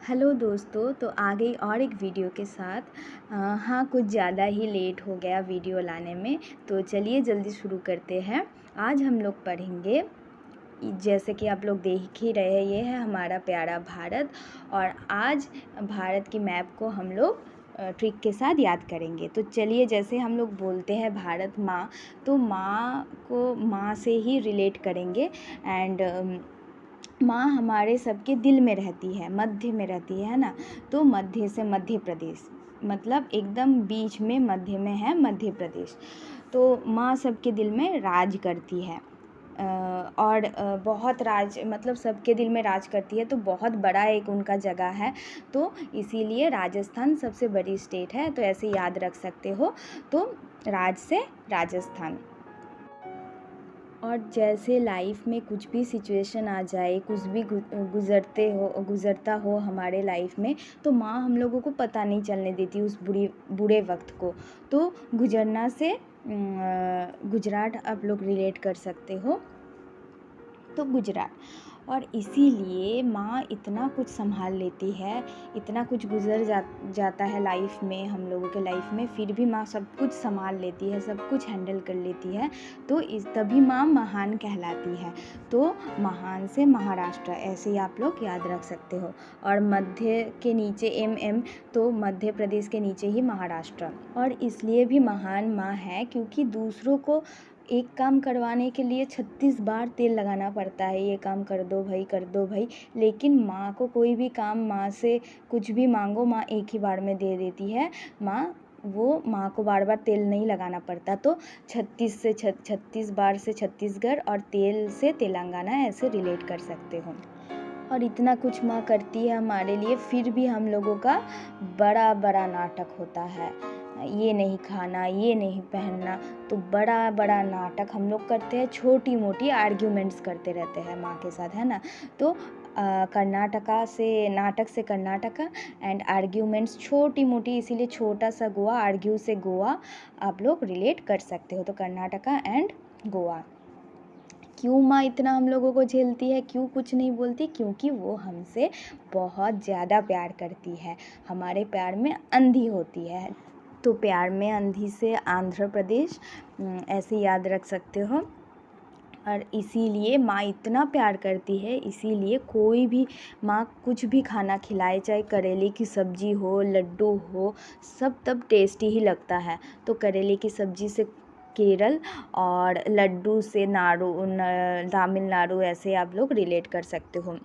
Hello दोस्तों, तो आ गई और एक वीडियो के साथ। हाँ, कुछ ज़्यादा ही लेट हो गया वीडियो लाने में, तो चलिए जल्दी शुरू करते हैं। आज हम लोग पढ़ेंगे, जैसे कि आप लोग देख ही रहे हैं, ये है हमारा प्यारा भारत। और आज भारत की मैप को हम लोग ट्रिक के साथ याद करेंगे। तो चलिए, जैसे हम लोग बोलते हैं भारत माँ, तो माँ को माँ से ही रिलेट करेंगे। एंड माँ हमारे सबके दिल में रहती है, मध्य में रहती है ना। तो मध्य से मध्य प्रदेश, मतलब एकदम बीच में, मध्य में है मध्य प्रदेश। तो माँ सबके दिल में राज करती है। और बहुत राज, मतलब सबके दिल में राज करती है, तो बहुत बड़ा एक उनका जगह है। तो इसीलिए राजस्थान सबसे बड़ी स्टेट है, तो ऐसे याद रख सकते हो। तो राज से राजस्थान। और जैसे लाइफ में कुछ भी सिचुएशन आ जाए, कुछ भी गुज़रता हो हमारे लाइफ में, तो माँ हम लोगों को पता नहीं चलने देती उस बुरे वक्त को। तो गुजरना से गुजरात आप लोग रिलेट कर सकते हो, तो गुजरात। और इसीलिए माँ इतना कुछ संभाल लेती है, इतना कुछ जाता है लाइफ में, हम लोगों के लाइफ में, फिर भी माँ सब कुछ संभाल लेती है, सब कुछ हैंडल कर लेती है। तो तभी माँ महान कहलाती है। तो महान से महाराष्ट्र, ऐसे ही आप लोग याद रख सकते हो। और मध्य के नीचे एम, तो मध्य प्रदेश के नीचे ही महाराष्ट्र। और इसलिए भी महान माँ है क्योंकि दूसरों को एक काम करवाने के लिए 36 बार तेल लगाना पड़ता है, ये काम कर दो भाई, कर दो भाई। लेकिन माँ को कोई भी काम, माँ से कुछ भी मांगो, माँ एक ही बार में दे देती है। माँ को बार बार तेल नहीं लगाना पड़ता। तो 36 बार से छत्तीसगढ़, और तेल से तेलंगाना, ऐसे रिलेट कर सकते हो। और इतना कुछ माँ करती है हमारे लिए, फिर भी हम लोगों का बड़ा बड़ा नाटक होता है। ये नहीं खाना, ये नहीं पहनना, तो बड़ा बड़ा नाटक हम लोग करते हैं। छोटी मोटी आर्ग्यूमेंट्स करते रहते हैं माँ के साथ, है ना। तो कर्नाटका से नाटक से कर्नाटका, एंड आर्ग्यूमेंट्स छोटी मोटी, इसीलिए छोटा सा गोवा, आर्ग्यू से गोवा आप लोग रिलेट कर सकते हो। तो कर्नाटका एंड गोवा। क्यों माँ इतना हम लोगों को झेलती है, क्यों कुछ नहीं बोलती? क्योंकि वो हमसे बहुत ज़्यादा प्यार करती है, हमारे प्यार में अंधी होती है। तो प्यार में अंधी से आंध्र प्रदेश, ऐसे याद रख सकते हो। और इसीलिए माँ इतना प्यार करती है, इसीलिए कोई भी माँ कुछ भी खाना खिलाए, चाहे करेले की सब्ज़ी हो, लड्डू हो, सब तब टेस्टी ही लगता है। तो करेले की सब्ज़ी से केरल, और लड्डू से तमिलनाडु, ऐसे आप लोग रिलेट कर सकते हो।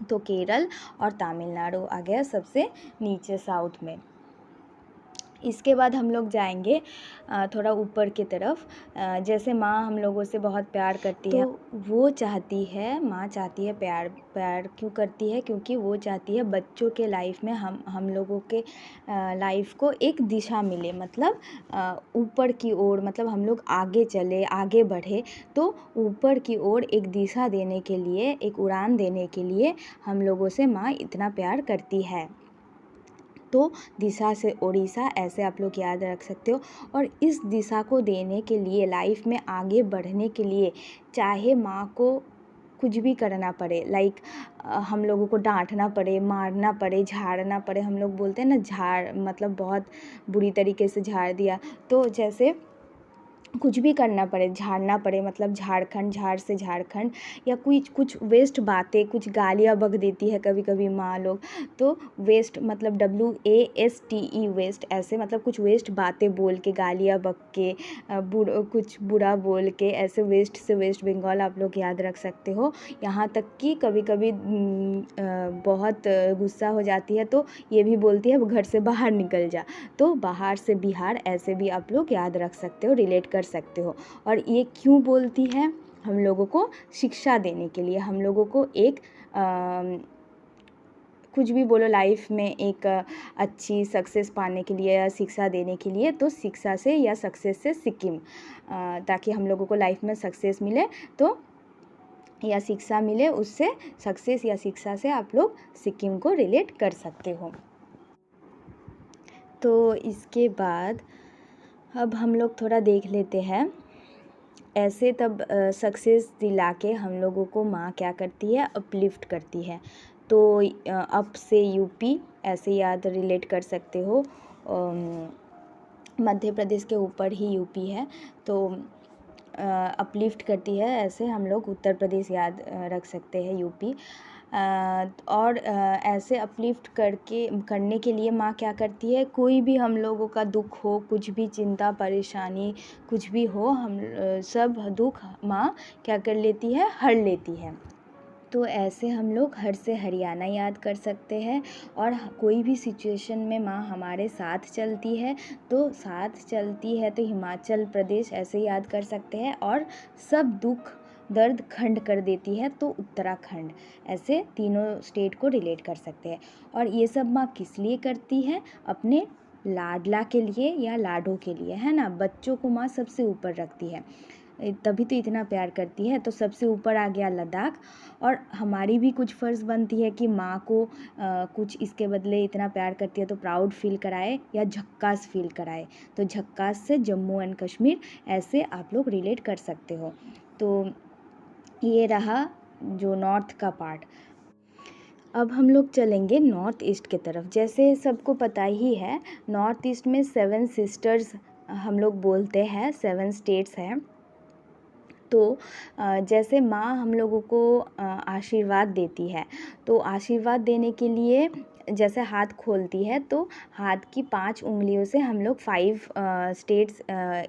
तो केरल और तमिलनाडु आ गया सबसे नीचे साउथ में। इसके बाद हम लोग जाएंगे थोड़ा ऊपर की तरफ। जैसे माँ हम लोगों से बहुत प्यार करती है, तो वो चाहती है, माँ चाहती है प्यार क्यों करती है? क्योंकि वो चाहती है बच्चों के लाइफ में, हम लोगों के लाइफ को एक दिशा मिले, मतलब ऊपर की ओर, मतलब हम लोग आगे चले, आगे बढ़े। तो ऊपर की ओर एक दिशा देने के लिए, एक उड़ान देने के लिए हम लोगों से माँ इतना प्यार करती है। तो दिशा से उड़ीसा, ऐसे आप लोग याद रख सकते हो। और इस दिशा को देने के लिए, लाइफ में आगे बढ़ने के लिए, चाहे माँ को कुछ भी करना पड़े, लाइक हम लोगों को डांटना पड़े, मारना पड़े, झाड़ना पड़े, हम लोग बोलते हैं ना, मतलब बहुत बुरी तरीके से झाड़ दिया, तो जैसे कुछ भी करना पड़े, झाड़ना पड़े, मतलब झाड़ से झारखंड, या कुछ वेस्ट बातें, कुछ गालियाँ बक देती है कभी कभी माँ लोग। तो वेस्ट, मतलब WASTE, वेस्ट, ऐसे मतलब कुछ वेस्ट बातें बोल के, गालियाँ बक के, कुछ बुरा बोल के, ऐसे वेस्ट से वेस्ट बंगाल आप लोग याद रख सकते हो। यहाँ तक कि कभी कभी बहुत गुस्सा हो जाती है, तो ये भी बोलती है घर से बाहर निकल जा। तो बाहर से बिहार, ऐसे भी आप लोग याद रख सकते हो, रिलेट कर सकते हो। और ये क्यों बोलती है? हम लोगों को शिक्षा देने के लिए, हम लोगों को एक कुछ भी बोलो लाइफ में, एक अच्छी सक्सेस पाने के लिए, या शिक्षा देने के लिए। तो शिक्षा से या सक्सेस से सिक्किम, ताकि हम लोगों को लाइफ में सक्सेस मिले, तो या शिक्षा मिले, उससे सक्सेस या शिक्षा से आप लोग सिक्किम को रिलेट कर सकते हो। तो इसके बाद अब हम लोग थोड़ा देख लेते हैं, ऐसे तब सक्सेस दिला के हम लोगों को माँ क्या करती है? अपलिफ्ट करती है। तो अप से यूपी ऐसे याद रिलेट कर सकते हो। मध्य प्रदेश के ऊपर ही यूपी है, तो अपलिफ्ट करती है, ऐसे हम लोग उत्तर प्रदेश याद रख सकते हैं, यूपी। और ऐसे अपलिफ्ट करने के लिए माँ क्या करती है, कोई भी हम लोगों का दुख हो, कुछ भी चिंता परेशानी कुछ भी हो, हम सब दुख माँ क्या कर लेती है, हर लेती है। तो ऐसे हम लोग हर से हरियाणा याद कर सकते हैं। और कोई भी सिचुएशन में माँ हमारे साथ चलती है, तो साथ चलती है तो हिमाचल प्रदेश ऐसे याद कर सकते हैं। और सब दुख दर्द खंड कर देती है तो उत्तराखंड, ऐसे तीनों स्टेट को रिलेट कर सकते हैं। और ये सब माँ किस लिए करती है, अपने लाडला के लिए या लाडों के लिए, है ना। बच्चों को माँ सबसे ऊपर रखती है, तभी तो इतना प्यार करती है। तो सबसे ऊपर आ गया लद्दाख। और हमारी भी कुछ फ़र्ज़ बनती है कि माँ को कुछ इसके बदले इतना प्यार करती है तो प्राउड फील कराए या झक्कास फील कराए। तो झक्कास से जम्मू एंड कश्मीर ऐसे आप लोग रिलेट कर सकते हो। तो ये रहा जो नॉर्थ का पार्ट। अब हम लोग चलेंगे नॉर्थ ईस्ट की तरफ। जैसे सबको पता ही है, नॉर्थ ईस्ट में 7 सिस्टर्स हम लोग बोलते हैं, 7 स्टेट्स हैं। तो जैसे माँ हम लोगों को आशीर्वाद देती है, तो आशीर्वाद देने के लिए जैसे हाथ खोलती है, तो हाथ की 5 उंगलियों से हम लोग 5 स्टेट्स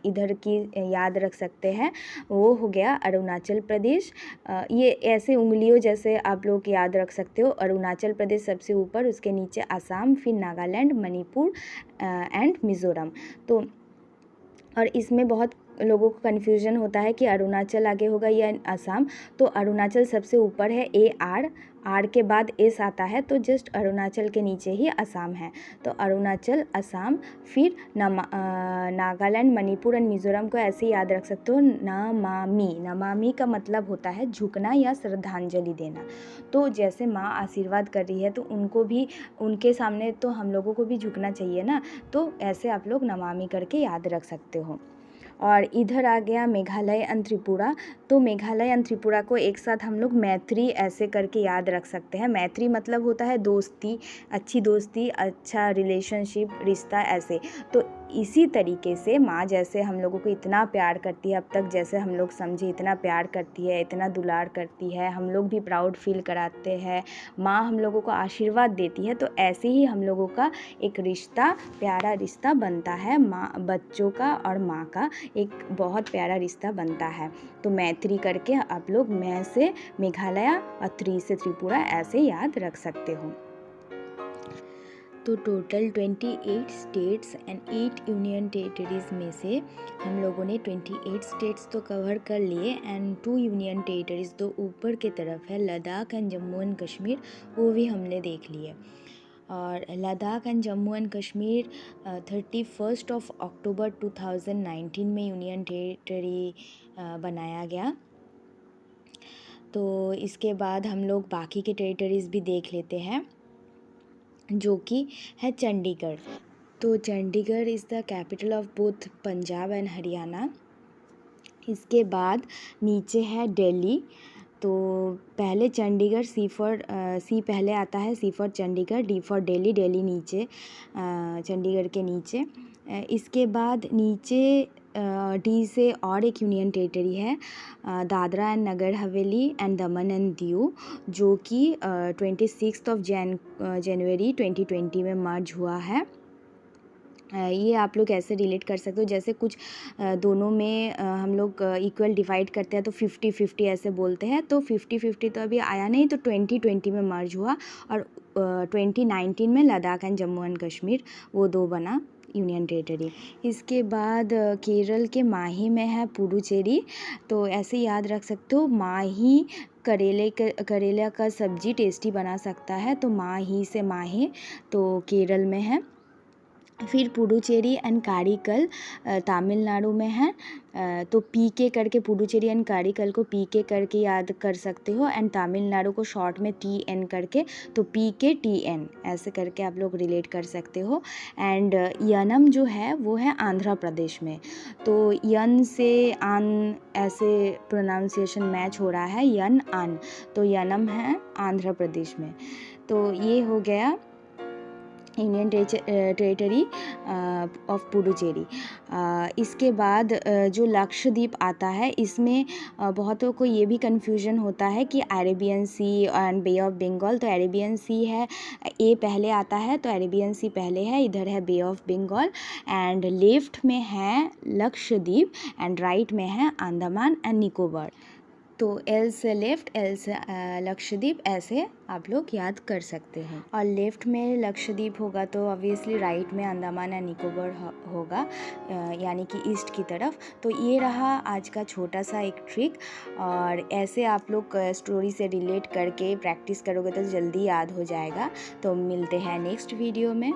इधर की याद रख सकते हैं। वो हो गया अरुणाचल प्रदेश। ये ऐसे उंगलियों जैसे आप लोग याद रख सकते हो। अरुणाचल प्रदेश सबसे ऊपर, उसके नीचे असम, फिर नागालैंड, मणिपुर एंड मिज़ोरम। तो और इसमें बहुत लोगों को कन्फ्यूजन होता है कि अरुणाचल आगे होगा या असम। तो अरुणाचल सबसे ऊपर है, आर के बाद एस आता है, तो जस्ट अरुणाचल के नीचे ही असम है। तो अरुणाचल, असम, फिर नागालैंड, मणिपुर एंड मिज़ोरम को ऐसे याद रख सकते हो, नमामि। नमामि का मतलब होता है झुकना या श्रद्धांजलि देना। तो जैसे माँ आशीर्वाद कर रही है तो उनको भी, उनके सामने तो हम लोगों को भी झुकना चाहिए ना। तो ऐसे आप लोग नमामि करके याद रख सकते हो। और इधर आ गया मेघालय एंड त्रिपुरा। तो मेघालय एंड त्रिपुरा को एक साथ हम लोग मैत्री ऐसे करके याद रख सकते हैं। मैत्री मतलब होता है दोस्ती, अच्छी दोस्ती, अच्छा रिलेशनशिप, रिश्ता, ऐसे। तो इसी तरीके से माँ जैसे हम लोगों को इतना प्यार करती है, अब तक जैसे हम लोग समझे इतना प्यार करती है, इतना दुलार करती है, हम लोग भी प्राउड फील कराते हैं, माँ हम लोगों को आशीर्वाद देती है, तो ऐसे ही हम लोगों का एक रिश्ता, प्यारा रिश्ता बनता है, माँ बच्चों का और माँ का एक बहुत प्यारा रिश्ता बनता है। तो मैत्री करके आप लोग मैं से मेघालय और त्रि से त्रिपुरा ऐसे याद रख सकते हो। तो total 28 states and 8 union territories में से हम लोगों ने 28 स्टेट्स तो कवर कर लिए एंड 2 यूनियन टेरिटरीज़ तो ऊपर की तरफ है, लद्दाख एंड जम्मू एंड कश्मीर, वो भी हमने देख लिए। और लद्दाख एंड जम्मू एंड कश्मीर 31 अक्टूबर 2019 में यूनियन टेरिटरी बनाया गया। तो इसके बाद हम लोग बाकी के टेरिटरीज़ भी देख लेते हैं, जो कि है चंडीगढ़। तो Chandigarh is the capital of both Punjab and Haryana. इसके बाद नीचे है दिल्ली। तो पहले चंडीगढ़, सी पहले आता है, C for Chandigarh, D for Delhi, Delhi नीचे, चंडीगढ़ के नीचे। इसके बाद नीचे डी से और एक यूनियन टेरिटरी है, Dadra and Nagar Haveli and Daman and Diu, जो कि 26 जनवरी 2020 में मर्ज हुआ है। ये आप लोग ऐसे रिलेट कर सकते हो, जैसे कुछ दोनों में हम लोग इक्वल डिवाइड करते हैं तो 50-50 ऐसे बोलते हैं। तो 50-50 तो अभी आया नहीं, तो 2020 में मर्ज हुआ। और 2019 में लद्दाख एंड जम्मू एंड कश्मीर, वो 2 बना यूनियन टेरिटरी। इसके बाद केरल के माही में है पुडुचेरी। तो ऐसे याद रख सकते हो, माही करेला का सब्जी टेस्टी बना सकता है, तो माही से माहे, तो केरल में है। फिर पुडुचेरी एंड कारिकल तमिलनाडु में है। तो पीके करके पुडुचेरी एंड कारिकल को पीके करके याद कर सकते हो, एंड तमिलनाडु को शॉर्ट में TN करके, तो पीके TN ऐसे करके आप लोग रिलेट कर सकते हो। एंड यनम जो है वो है आंध्र प्रदेश में, तो यन से आन ऐसे प्रोनाउंसिएशन मैच हो रहा है, यन आन, तो यनम है आंध्र प्रदेश में। तो ये हो गया इंडियन टेरिटरी ऑफ पुडुचेरी। इसके बाद जो लक्षद्वीप आता है, इसमें बहुतों को ये भी कन्फ्यूजन होता है कि Arabian Sea and Bay of Bengal, तो अरेबियन सी है, ए पहले आता है, तो अरेबियन सी पहले है, इधर है बे ऑफ बंगाल, एंड लेफ्ट में है लक्षद्वीप एंड राइट में है अंडमान एंड निकोबार। तो एल से लेफ़्ट, एल से लक्षद्वीप, ऐसे आप लोग याद कर सकते हैं। और लेफ़्ट में लक्षद्वीप होगा तो ऑब्वियसली राइट में अंडमान एंड निकोबार होगा, यानी कि ईस्ट की तरफ। तो ये रहा आज का छोटा सा एक ट्रिक, और ऐसे आप लोग स्टोरी से रिलेट करके प्रैक्टिस करोगे तो जल्दी याद हो जाएगा। तो मिलते हैं नेक्स्ट वीडियो में।